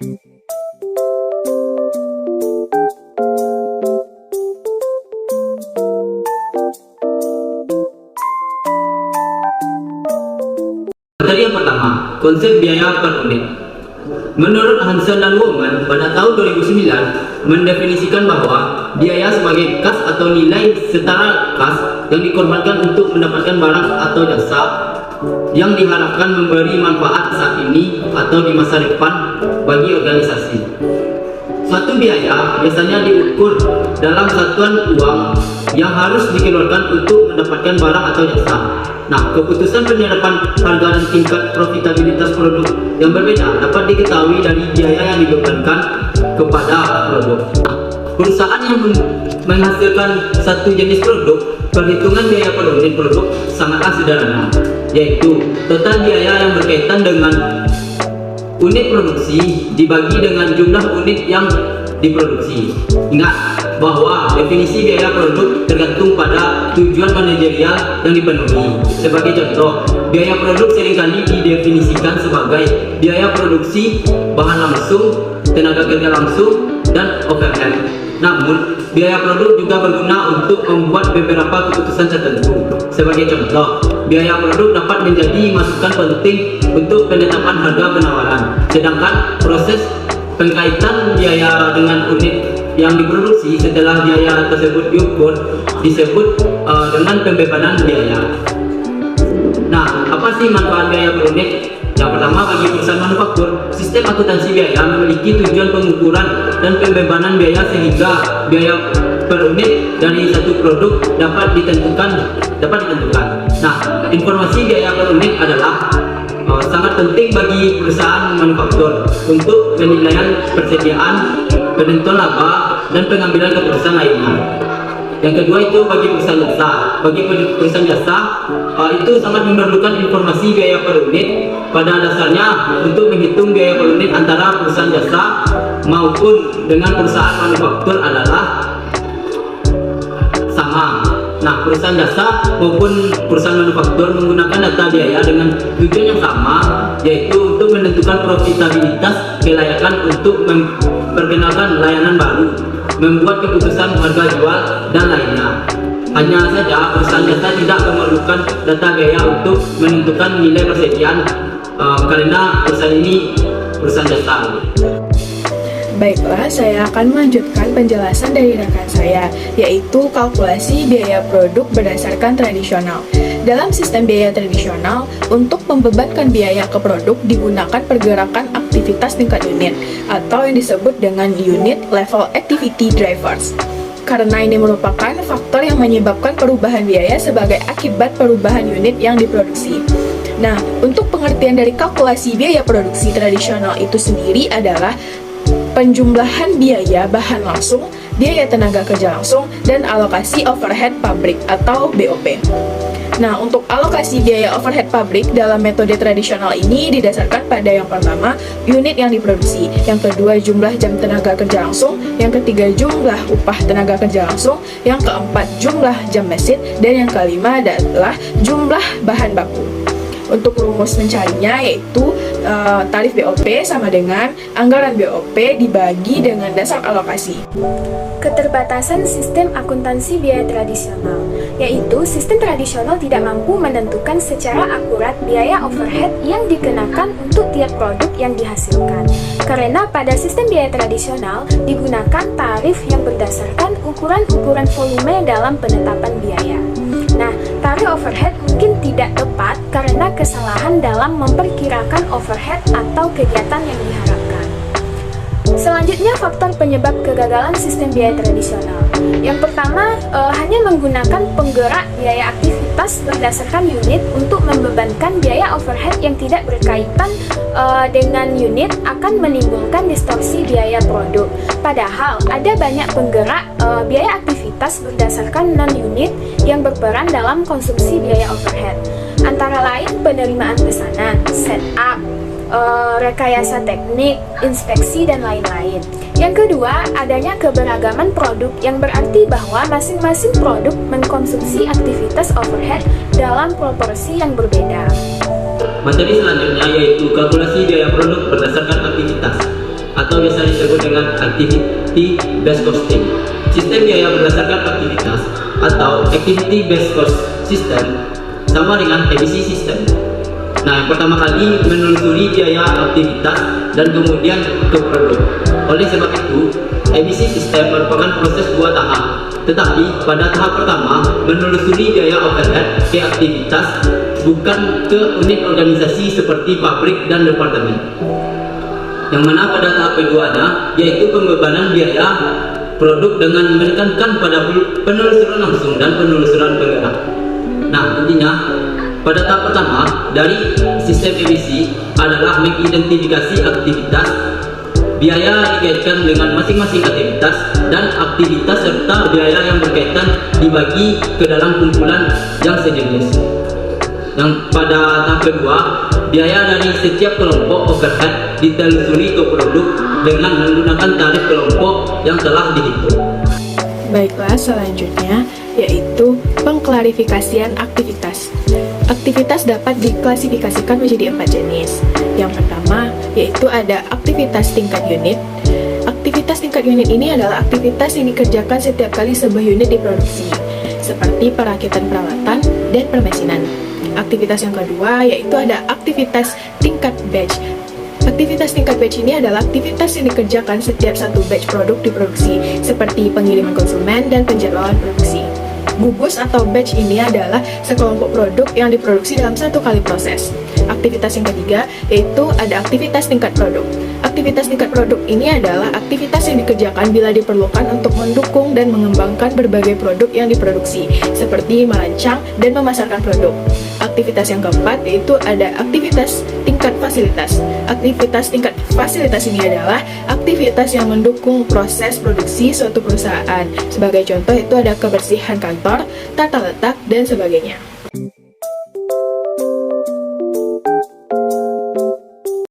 Materi yang pertama, konsep biaya per unit. Menurut Hansen dan Woman pada tahun 2009 mendefinisikan bahwa biaya sebagai kas atau nilai setara kas yang dikorbankan untuk mendapatkan barang atau jasa yang diharapkan memberi manfaat saat ini atau di masa depan bagi organisasi. Suatu biaya biasanya diukur dalam satuan uang yang harus dikeluarkan untuk mendapatkan barang atau jasa. Nah, keputusan penyerapan harga dan tingkat profitabilitas produk yang berbeda dapat diketahui dari biaya yang dibebankan kepada produk. Nah, perusahaan yang menghasilkan satu jenis produk, perhitungan biaya per unit produk sangatlah sederhana, yaitu total biaya yang berkaitan dengan unit produksi dibagi dengan jumlah unit yang diproduksi. Ingat bahwa definisi biaya produk tergantung pada tujuan manajerial yang dipenuhi. Sebagai contoh, biaya produk seringkali didefinisikan sebagai biaya produksi bahan langsung, tenaga kerja langsung, dan overhead. Namun, biaya produk juga berguna untuk membuat beberapa keputusan tertentu. Sebagai contoh, biaya produk dapat menjadi masukan penting untuk penetapan harga penawaran, sedangkan proses pengkaitan biaya dengan unit yang diproduksi setelah biaya tersebut diukur disebut dengan pembebanan biaya. Nah, apa sih manfaat biaya per unit? Yang pertama, bagi perusahaan manufaktur, sistem akuntansi biaya memiliki tujuan pengukuran dan pembebanan biaya sehingga biaya per unit dari satu produk dapat ditentukan. Nah, informasi biaya per unit adalah sangat penting bagi perusahaan manufaktur untuk penilaian persediaan, penentuan laba, dan pengambilan keputusan lainnya. Yang kedua itu bagi perusahaan jasa. Bagi perusahaan jasa itu sangat memerlukan informasi biaya per unit. Pada dasarnya untuk menghitung biaya per unit antara perusahaan jasa maupun dengan perusahaan manufaktur adalah sama. Nah, perusahaan jasa maupun perusahaan manufaktur menggunakan data biaya dengan tujuan yang sama, yaitu untuk menentukan profitabilitas, kelayakan untuk memperkenalkan layanan baru, membuat keputusan harga jual, dan lainnya. Hanya saja perusahaan jasa tidak memerlukan data biaya untuk menentukan nilai persediaan karena perusahaan ini perusahaan jasa. Baiklah, saya akan melanjutkan penjelasan dari rekan saya, yaitu kalkulasi biaya produk berdasarkan tradisional. Dalam sistem biaya tradisional, untuk membebankan biaya ke produk digunakan pergerakan aktivitas tingkat unit, atau yang disebut dengan unit level activity drivers. Karena ini merupakan faktor yang menyebabkan perubahan biaya sebagai akibat perubahan unit yang diproduksi. Nah, untuk pengertian dari kalkulasi biaya produksi tradisional itu sendiri adalah penjumlahan biaya bahan langsung, biaya tenaga kerja langsung, dan alokasi overhead pabrik atau BOP. Nah, untuk alokasi biaya overhead pabrik dalam metode tradisional ini didasarkan pada yang pertama, unit yang diproduksi, yang kedua jumlah jam tenaga kerja langsung, yang ketiga jumlah upah tenaga kerja langsung, yang keempat jumlah jam mesin, dan yang kelima adalah jumlah bahan baku. Untuk rumus mencarinya yaitu tarif BOP sama dengan anggaran BOP dibagi dengan dasar alokasi. Keterbatasan sistem akuntansi biaya tradisional, yaitu sistem tradisional tidak mampu menentukan secara akurat biaya overhead yang dikenakan untuk tiap produk yang dihasilkan. Karena pada sistem biaya tradisional digunakan tarif yang berdasarkan ukuran-ukuran volume dalam penetapan biaya. Nah, tarif overhead mungkin tidak tepat karena kesalahan dalam memperkirakan overhead atau kegiatan yang diharapkan. Selanjutnya, faktor penyebab kegagalan sistem biaya tradisional. Yang pertama, hanya menggunakan penggerak biaya aktivitas berdasarkan unit untuk membebankan biaya overhead yang tidak berkaitan dengan unit akan menimbulkan distorsi biaya produk. Padahal, ada banyak penggerak biaya aktivitas berdasarkan non-unit yang berperan dalam konsumsi biaya overhead. Antara lain penerimaan pesanan, setup, rekayasa teknik, inspeksi, dan lain-lain. Yang kedua, adanya keberagaman produk yang berarti bahwa masing-masing produk mengkonsumsi aktivitas overhead dalam proporsi yang berbeda. Materi selanjutnya yaitu kalkulasi biaya produk berdasarkan aktivitas atau biasa disebut dengan Activity Based Costing. Sistem biaya berdasarkan aktivitas atau Activity Based Cost System sama dengan ABC System. Nah, yang pertama kali menelusuri biaya aktivitas dan kemudian ke produk. Oleh sebab itu, ABC System merupakan proses 2 tahap. Tetapi pada tahap pertama, menelusuri biaya overhead ke aktivitas, bukan ke unit organisasi seperti pabrik dan departemen. Yang mana pada tahap keduanya, yaitu pembebanan biaya produk dengan menekankan pada penelusuran langsung dan penelusuran penggerak. Nah, intinya pada tahap pertama dari sistem ABC adalah mengidentifikasi aktivitas, biaya dikaitkan dengan masing-masing aktivitas, dan aktivitas serta biaya yang berkaitan dibagi ke dalam kumpulan yang sejenis. Yang pada tahap kedua, biaya dari setiap kelompok overhead ditelusuri ke produk dengan menggunakan tarif kelompok yang telah dihitung. Baiklah, selanjutnya yaitu pengklarifikasian aktivitas. Aktivitas dapat diklasifikasikan menjadi 4 jenis. Yang pertama yaitu ada aktivitas tingkat unit. Aktivitas tingkat unit ini adalah aktivitas yang dikerjakan setiap kali sebuah unit diproduksi, seperti perakitan peralatan dan permesinan. Aktivitas yang kedua yaitu ada aktivitas tingkat batch. Aktivitas tingkat batch ini adalah aktivitas yang dikerjakan setiap satu batch produk diproduksi, seperti pengiriman konsumen dan penjadwalan produksi. Gugus atau batch ini adalah sekelompok produk yang diproduksi dalam satu kali proses. Aktivitas yang ketiga yaitu ada aktivitas tingkat produk. Aktivitas tingkat produk ini adalah aktivitas yang dikerjakan bila diperlukan untuk mendukung dan mengembangkan berbagai produk yang diproduksi, seperti merancang dan memasarkan produk. Aktivitas yang keempat yaitu ada aktivitas tingkat fasilitas. Aktivitas tingkat fasilitas ini adalah aktivitas yang mendukung proses produksi suatu perusahaan. Sebagai contoh itu ada kebersihan kantor, tata letak, dan sebagainya.